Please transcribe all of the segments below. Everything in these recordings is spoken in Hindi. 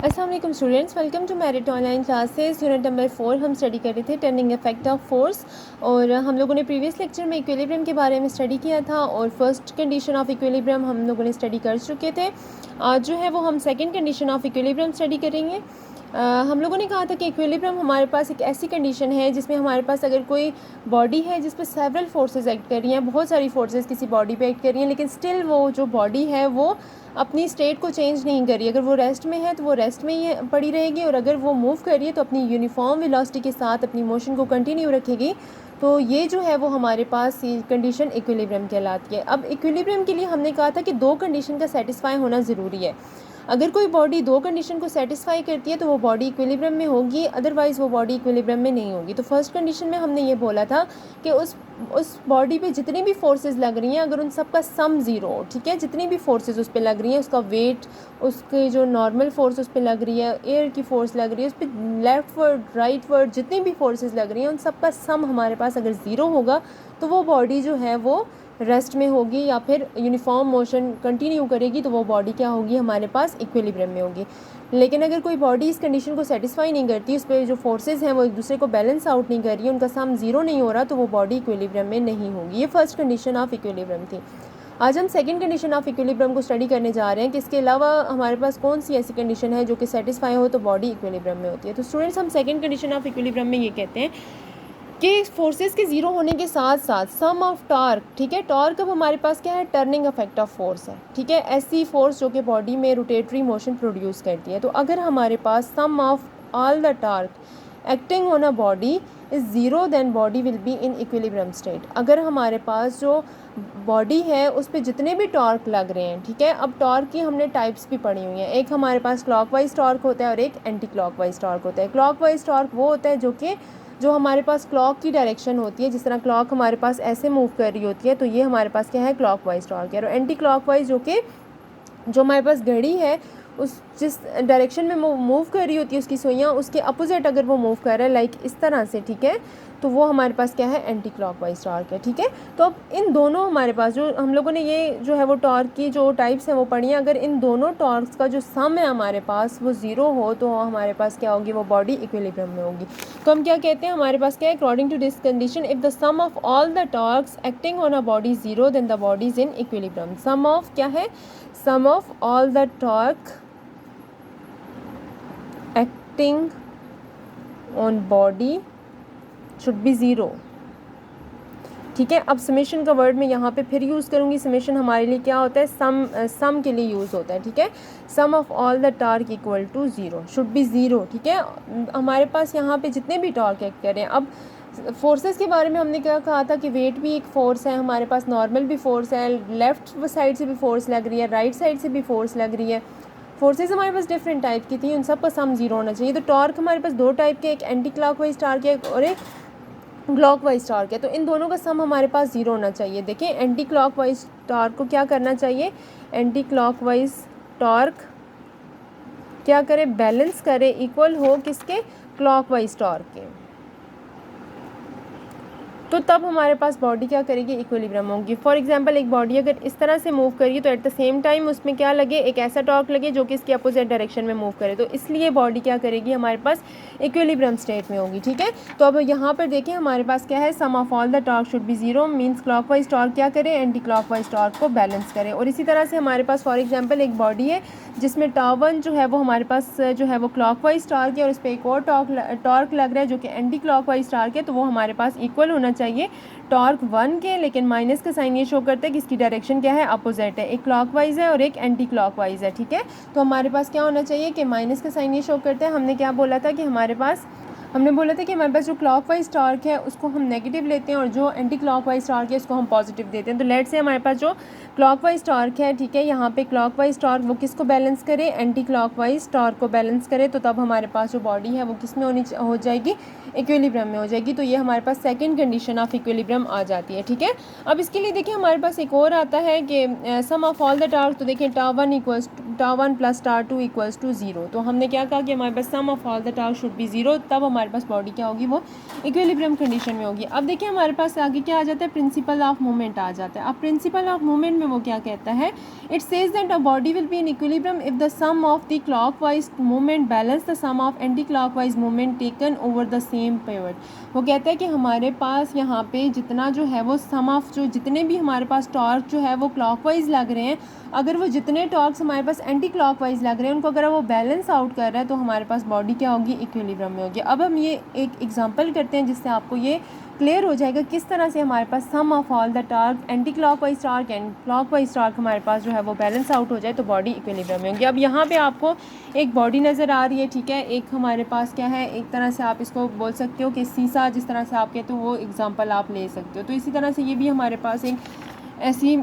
अस्सलाम वालेकुम students, welcome to merit online classes. Unit number 4 हम स्टडी कर रहे थे टर्निंग इफेक्ट ऑफ फोर्स। और हम लोगों ने प्रीवियस लेक्चर में इक्विलिब्रियम के बारे में स्टडी किया था और फर्स्ट कंडीशन ऑफ इक्विलिब्रियम हम लोगों ने स्टडी कर चुके थे। आज जो है वो हम second condition of equilibrium study करेंगे। हम लोगों ने कहा था कि इक्विलिब्रियम हमारे पास एक ऐसी कंडीशन है जिसमें हमारे पास अगर कोई बॉडी है जिस पर सेवरल फोर्सेस एक्ट कर रही हैं, बहुत सारी फोर्सेस किसी बॉडी पे एक्ट कर रही हैं, लेकिन स्टिल वो जो बॉडी है वो अपनी स्टेट को चेंज नहीं कर रही। अगर वो रेस्ट में है तो वो रेस्ट में ही पड़ी रहेगी, और अगर वो मूव कर रही है तो अपनी यूनिफॉर्म वेलोसिटी के साथ अपनी मोशन को कंटिन्यू रखेगी। तो ये जो है वो हमारे पास ये कंडीशन इक्विलिब्रियम कहलाती है। अब इक्विलिब्रियम के लिए हमने कहा था कि दो कंडीशन का सेटिस्फाई होना ज़रूरी है। अगर कोई बॉडी दो कंडीशन को सेटिस्फाई करती है तो वो बॉडी इक्विलिब्रियम में होगी, अदरवाइज़ वो बॉडी इक्विलिब्रियम में नहीं होगी। तो फर्स्ट कंडीशन में हमने ये बोला था कि उस बॉडी पे जितनी भी फोर्सेस लग रही हैं, अगर उन सब का सम ज़ीरो हो, ठीक है, जितनी भी फोर्सेस उस पर लग रही हैं, उसका वेट, उसकी जो नॉर्मल फोर्स उस पर लग रही है, एयर की फोर्स लग रही है, उस पर लेफ्ट वर्ड राइट वर्ड जितनी भी फोर्सेस लग रही हैं, उन सब का सम हमारे पास अगर ज़ीरो होगा तो वो बॉडी जो है वो रेस्ट में होगी या फिर यूनिफॉर्म मोशन कंटिन्यू करेगी, तो वो बॉडी क्या होगी हमारे पास इक्विलिब्रियम में होगी। लेकिन अगर कोई बॉडी इस कंडीशन को सेटिस्फाई नहीं करती, उस पर जो फोर्सेस हैं वो एक दूसरे को बैलेंस आउट नहीं कर रही है, उनका सम ज़ीरो नहीं हो रहा, तो वो बॉडी इक्विलिब्रियम में नहीं होगी। ये फर्स्ट कंडीशन ऑफ इक्विलिब्रियम थी। आज हम सेकंड कंडीशन ऑफ इक्विलिब्रियम को स्टडी करने जा रहे हैं कि इसके अलावा हमारे पास कौन सी ऐसी कंडीशन है जो कि सेटिस्फाई हो तो बॉडी इक्विलिब्रियम में होती है। तो स्टूडेंट्स, हम सेकंड कंडीशन ऑफ इक्विलिब्रियम में ये कहते हैं कि फोर्सेस के ज़ीरो होने के साथ साथ सम ऑफ टॉर्क, ठीक है, टॉर्क अब हमारे पास क्या है, टर्निंग इफेक्ट ऑफ फोर्स है, ठीक है, ऐसी फोर्स जो कि बॉडी में रोटेटरी मोशन प्रोड्यूस करती है। तो अगर हमारे पास sum of all the torque acting on a body is zero, then body will be in equilibrium state. अगर हमारे पास जो बॉडी है उस पर जितने भी टॉर्क लग रहे हैं, ठीक है, अब टॉर्क की हमने टाइप्स भी पढ़ी हुई हैं। एक हमारे पास क्लॉकवाइज टॉर्क होता है और एक एंटी क्लॉकवाइज टॉर्क होता है। क्लॉकवाइज टॉर्क वो होता है जो हमारे पास क्लॉक की डायरेक्शन होती है, जिस तरह क्लॉक हमारे पास ऐसे मूव कर रही होती है, तो ये हमारे पास क्या है, क्लॉकवाइज टॉर्क है। और एंटी क्लॉकवाइज जो हमारे पास घड़ी है उस जिस डायरेक्शन में मूव कर रही होती है उसकी सुइयाँ, उसके अपोजिट अगर वो मूव कर रहा है लाइक इस तरह से, ठीक है, तो वो हमारे पास क्या है, एंटी क्लॉकवाइज टॉर्क है, ठीक है। तो अब इन दोनों हमारे पास जो हम लोगों ने ये जो है वो टॉर्क की जो टाइप्स हैं वो पढ़ी हैं। अगर इन दोनों टॉर्क्स का जो सम है हमारे पास वो ज़ीरो हो तो हमारे पास क्या होगी, वो बॉडी इक्विलिब्रियम में होगी। तो हम क्या कहते हैं, हमारे पास क्या है, according to this condition if the sum of all the torques acting on a body zero then the body is in equilibrium. Sum of क्या है, sum of all the torque acting on body should be zero, ठीक है। अब समेशन का वर्ड मैं यहाँ पे फिर यूज़ करूँगी। समेशन हमारे लिए क्या होता है, सम के लिए यूज़ होता है, ठीक है। Sum of all the torque equal to zero should be zero, ठीक है। हमारे पास यहाँ पे जितने भी टॉर्क एक्ट करें, अब फोर्सेस के बारे में हमने क्या कहा था कि वेट भी एक फ़ोर्स है, हमारे पास नॉर्मल भी फ़ोर्स है, लेफ़्ट साइड से भी फ़ोर्स लग रही है, राइट साइड से भी फ़ोर्स लग रही है। फोर्सेस हमारे पास डिफरेंट टाइप की थी, उन सब का सम ज़ीरो होना चाहिए। तो टॉर्क हमारे पास दो टाइप के, एक एंटी क्लॉकवाइज टॉर्क है और एक क्लॉकवाइज टॉर्क है। तो इन दोनों का सम हमारे पास ज़ीरो होना चाहिए। देखें, एंटी क्लॉकवाइज टॉर्क को क्या करना चाहिए, एंटी क्लॉकवाइज टॉर्क क्या करे, बैलेंस करे, इक्वल हो किसके, क्लॉकवाइज टॉर्क के। तो तब हमारे पास बॉडी क्या करेगी, इक्विलिब्रियम होगी। फॉर एग्जांपल, एक बॉडी अगर इस तरह से मूव करेगी तो एट द सेम टाइम उसमें क्या लगे, एक ऐसा टॉर्क लगे जो कि इसके अपोजिट डायरेक्शन में मूव करे, तो इसलिए बॉडी क्या करेगी, हमारे पास इक्विलिब्रियम स्टेट में होगी, ठीक है। तो अब यहाँ पर देखें हमारे पास क्या है, sum of all the torque should be zero, means clockwise torque क्या करे, एंटी क्लॉकवाइज टॉर्क को बैलेंस करे। और इसी तरह से हमारे पास फॉर एग्जाम्पल एक बॉडी है जिसमें टॉर्क जो है वो हमारे पास जो है वो क्लॉकवाइज टॉर्क है और इस पर एक और टॉर्क लग रहा है जो कि एंटी क्लॉकवाइज टॉर्क है, तो वो हमारे पास इक्वल होना चाहिए टॉर्क 1 के, लेकिन माइनस का साइन ये शो करता है कि इसकी डायरेक्शन क्या है, अपोजिट है, एक क्लॉकवाइज है और एक एंटी क्लॉकवाइज है, ठीक है। तो हमारे पास क्या होना चाहिए कि माइनस का साइन ये शो करता है। हमने क्या बोला था कि हमारे पास जो क्लॉकवाइज टॉर्क है उसको हम नेगेटिव लेते हैं और जो एंटी क्लॉकवाइज टॉर्क है उसको हम पॉजिटिव देते हैं। तो लेट से हमारे पास जो क्लॉकवाइज टॉर्क है, ठीक है, यहाँ पे क्लॉकवाइज टॉर्क वो किसको बैलेंस करे, एंटी क्लॉकवाइज टॉर्क को बैलेंस करे, तो तब हमारे पास जो बॉडी है वो किस में हो जाएगी, इक्विलिब्रियम में हो जाएगी। तो ये हमारे पास सेकंड कंडीशन ऑफ इक्विलिब्रियम आ जाती है, ठीक है। अब इसके लिए देखिए हमारे पास एक और आता है कि sum of all the torque, तो देखिए tau 1 plus tau 2 equals to zero. तो हमने क्या कहा कि हमारे पास sum of all the torque should be zero, तब हमारे हमारे पास बॉडी क्या होगी, वो इक्विलिब्रियम कंडीशन में होगी। अब देखिए हमारे पास आगे क्या आ जाता है, प्रिंसिपल ऑफ मूवमेंट आ जाता है। अब प्रिंसिपल ऑफ मूवमेंट में वो क्या कहता है, it says that a body will be in equilibrium if the sum of the clockwise movement balance the sum of anti clockwise movement taken over the same pivot. वो कहता है कि हमारे पास यहाँ पे जितना जो है वो सम ऑफ जो जितने भी हमारे पास टॉर्क जो है वो क्लॉकवाइज लग रहे हैं, अगर वो जितने टॉर्क्स हमारे पास एंटी क्लॉकवाइज लग रहे हैं उनको अगर वो बैलेंस आउट कर रहा है तो हमारे पास बॉडी क्या होगी, इक्विलिब्रियम में होगी। अब हम ये एक एग्जांपल करते हैं जिससे आपको ये क्लियर हो जाएगा किस तरह से हमारे पास sum of all the torque anti clockwise torque and clockwise torque हमारे पास जो है वो बैलेंस आउट हो जाए तो बॉडी इक्विलिब्रियम में होगी। अब यहाँ पे आपको एक बॉडी नज़र आ रही है, ठीक है, एक हमारे पास क्या है, एक तरह से आप इसको बोल सकते हो कि सीसा जिस तरह से आप कहते हो वो एग्जाम्पल आप ले सकते हो। तो इसी तरह से ये भी हमारे पास एक ऐसी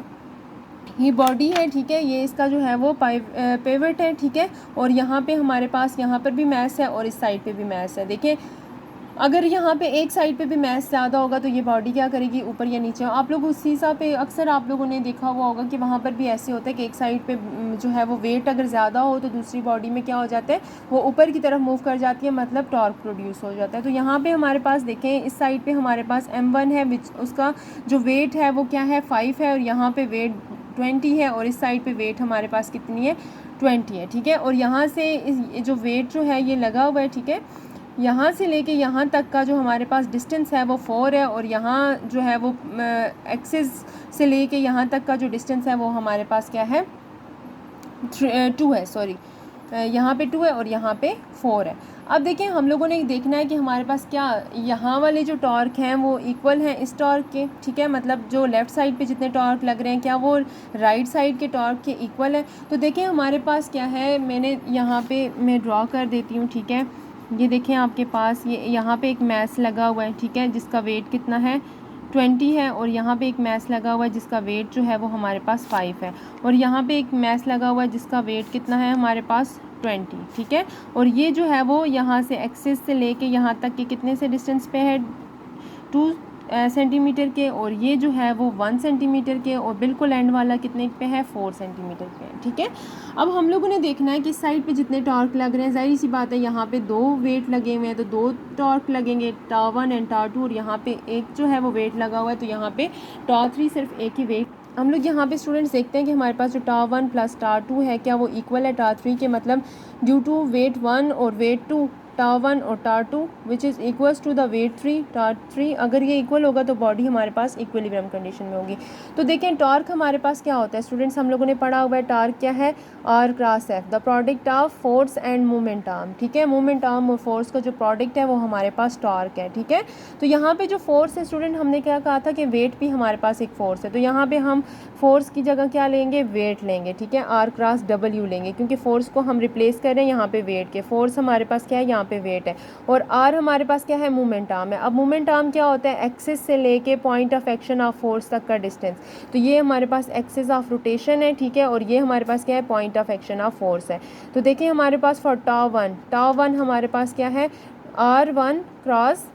ये बॉडी है, ठीक है, ये इसका जो है वो पिवट है, ठीक है, और यहाँ पे हमारे पास यहाँ पर भी मैस है और इस साइड पे भी मैस है। देखिए अगर यहाँ पे एक साइड पे भी मैस ज़्यादा होगा तो ये बॉडी क्या करेगी, ऊपर या नीचे। आप लोग उस सीसा पे अक्सर आप लोगों ने देखा हुआ होगा कि वहाँ पर भी ऐसे होता है कि एक साइड पे जो है वो वेट अगर ज़्यादा हो तो दूसरी बॉडी में क्या हो जाता है, वो ऊपर की तरफ मूव कर जाती है, मतलब टॉर्क प्रोड्यूस हो जाता है। तो यहाँ पे हमारे पास देखें इस साइड पे हमारे पास M1 है, विच उसका जो वेट है वो क्या है, 5 है, और यहाँ पे वेट 20 है, और इस साइड पे वेट हमारे पास कितनी है, 20 है, ठीक है। और यहाँ से जो वेट जो है ये लगा हुआ है, ठीक है, यहाँ से लेके यहाँ तक का जो हमारे पास डिस्टेंस है वो 4 है, और यहाँ जो है वो एक्सिस से लेके यहाँ तक का जो डिस्टेंस है वो हमारे पास क्या है, 2 है, सॉरी, यहाँ पे 2 है और यहाँ पे 4 है। अब देखें हम लोगों ने देखना है कि हमारे पास क्या यहाँ वाले जो टॉर्क हैं वो इक्वल हैं इस टॉर्क के, ठीक है, मतलब जो लेफ़्ट साइड पे जितने टॉर्क लग रहे हैं क्या वो राइट साइड के टॉर्क के इक्वल है। तो देखें हमारे पास क्या है, मैंने यहाँ पे मैं ड्रॉ कर देती हूँ, ठीक है, ये देखें आपके पास ये यहाँ पे एक मैस लगा हुआ है, ठीक है, जिसका वेट कितना है, 20 है, और यहाँ पे एक मैस लगा हुआ है जिसका वेट जो है वो हमारे पास 5 है, और यहाँ पे एक मैस लगा हुआ है जिसका वेट कितना है हमारे पास 20, ठीक है। और ये जो है वो यहाँ से एक्सिस से लेके यहाँ तक के कितने से डिस्टेंस पे है, 2 सेंटीमीटर के, और ये जो है वो 1 सेंटीमीटर के, और बिल्कुल एंड वाला कितने पे है, 4 सेंटीमीटर पे है, ठीक है। अब हम लोगों ने देखना है कि इस साइड पे जितने टॉर्क लग रहे हैं, जाहिर सी बात है यहाँ पे 2 वेट लगे हुए हैं तो 2 टॉर्क लगेंगे, टा1 एंड टा2, और यहाँ पे एक जो है वो वेट लगा हुआ है, तो यहाँ पे टा3 सिर्फ एक ही वेट। हम लोग यहाँ पे स्टूडेंट्स देखते हैं कि हमारे पास जो टा1 प्लस टा2 है क्या वो इक्वल है टा3 के, मतलब ड्यू टू वेट 1 और वेट 2 टा1 और टा2 which is equals to the weight 3 टा3, अगर ये इक्वल होगा तो बॉडी हमारे पास इक्विलिब्रियम कंडीशन में होगी। तो देखें टॉर्क हमारे पास क्या होता है स्टूडेंट्स, हम लोगों ने पढ़ा हुआ है टॉर्क क्या है, R cross F, the product of force end moment arm, ठीक है, मोमेंट आर्म और फोर्स का जो प्रोडक्ट है वो हमारे पास टॉर्क है, ठीक है। तो यहाँ पे जो फोर्स है स्टूडेंट, हमने क्या कहा था कि वेट भी हमारे पास एक फोर्स है, तो यहाँ पे हम फोर्स की जगह क्या लेंगे, वेट लेंगे, ठीक है, R क्रॉस W लेंगे, क्योंकि फोर्स को हम रिप्लेस कर रहे हैं यहाँ पे वेट के, फोर्स हमारे पास क्या है यहाँ पे वेट है, और R हमारे पास क्या है, मोमेंट आर्म है। अब मोमेंट आर्म क्या होता है, एक्सिस से लेके point of action of force तक का डिस्टेंस, तो ये हमारे पास एक्सिस ऑफ रोटेशन है, ठीक है, और ये हमारे पास क्या है, point of action of force है। तो देखिए हमारे पास फॉर टा1 हमारे पास क्या है, R1 क्रॉस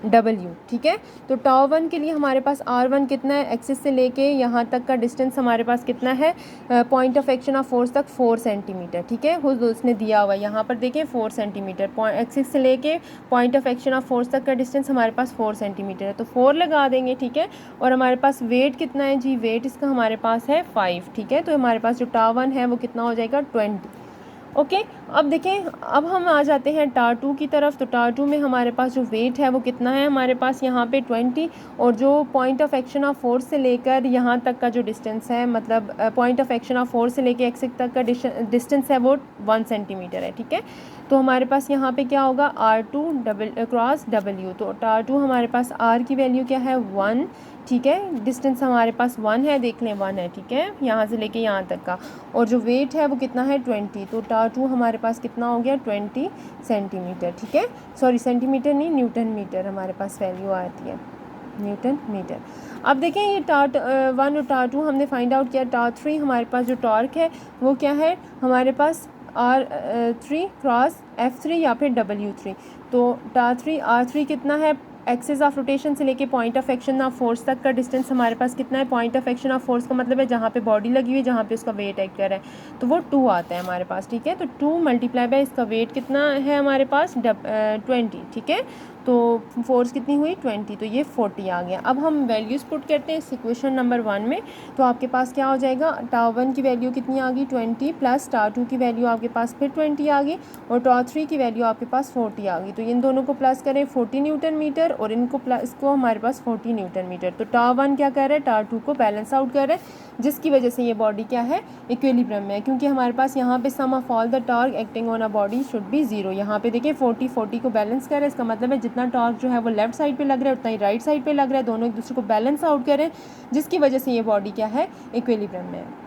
W, ठीक है। तो टा1 के लिए हमारे पास R1 कितना है, एक्सिस से लेके यहाँ तक का डिस्टेंस हमारे पास कितना है, point of action of force तक 4 सेंटीमीटर, ठीक है, खुद उसने दिया हुआ है यहाँ पर देखें 4 सेंटीमीटर, एक्सिस से लेके point of action of force तक का डिस्टेंस हमारे पास 4 सेंटीमीटर है, तो 4 लगा देंगे, ठीक है। और हमारे पास वेट कितना है जी, वेट इसका हमारे पास है 5, ठीक है, तो हमारे पास जो टा1 है वो कितना हो जाएगा, 20, ओके। अब देखें अब हम आ जाते हैं टा2 की तरफ, तो टा2 में हमारे पास जो वेट है वो कितना है हमारे पास यहाँ पे 20, और जो point of action of force से लेकर यहाँ तक का जो डिस्टेंस है, मतलब point of action of force से लेकर एक्सिस तक का डिस्टेंस है वो 1 सेंटीमीटर है, ठीक है। तो हमारे पास यहाँ पे क्या होगा, R2 क्रॉस W, तो टा2 हमारे पास R की वैल्यू क्या है, 1, ठीक है, डिस्टेंस हमारे पास 1 है, देख लें 1 है, ठीक है, यहाँ से लेके यहाँ तक का, और जो वेट है वो कितना है 20, तो टा2 हमारे पास कितना हो गया 20 सेंटीमीटर, ठीक है, सॉरी सेंटीमीटर नहीं न्यूटन मीटर हमारे पास वैल्यू आती है, न्यूटन मीटर। अब देखें ये टा1 और टा2 हमने फाइंड आउट किया, टा3 हमारे पास जो टॉर्क है वो क्या है हमारे पास R3 क्रॉस F3 या फिर W3, तो टा3 R3 कितना है एक्सिस ऑफ रोटेशन से लेके point of action of force तक का डिस्टेंस हमारे पास कितना है, point of action of force का मतलब है जहाँ पे बॉडी लगी हुई है, जहाँ पे उसका वेट एक्ट कर रहा है, तो वो 2 आता है हमारे पास, ठीक है। तो 2 मल्टीप्लाई बाय इसका वेट कितना है हमारे पास 20, ठीक है। तो फोर्स कितनी हुई 20, तो ये 40 आ गया। अब हम वैल्यूज़ पुट करते हैं इस इक्वेशन नंबर 1 में, तो आपके पास क्या हो जाएगा, टाउ 1 की वैल्यू कितनी आ गई 20 प्लस टाउ 2 की वैल्यू आपके पास फिर 20 आ गई और टाउ 3 की वैल्यू आपके पास 40 आ गई। तो इन दोनों को प्लस करें 40 न्यूटन मीटर और इनको प्लस इसको हमारे पास 40 न्यूटन मीटर। तो टाउ 1 क्या कर रहा है, टाउ 2 को बैलेंस आउट कर रहा है, जिसकी वजह से ये बॉडी क्या है, इक्विलिब्रियम में है, क्योंकि हमारे पास यहाँ पे sum of all the torque acting on a body should be 0। यहाँ पे देखिए 40 को बैलेंस कर रहा है, इसका मतलब है जितना टॉर्क जो है वो लेफ्ट साइड पे लग रहा है उतना ही राइट साइड पे लग रहा है, दोनों एक दूसरे को बैलेंस आउट करें, जिसकी वजह से ये बॉडी क्या है, इक्विलिब्रियम में है।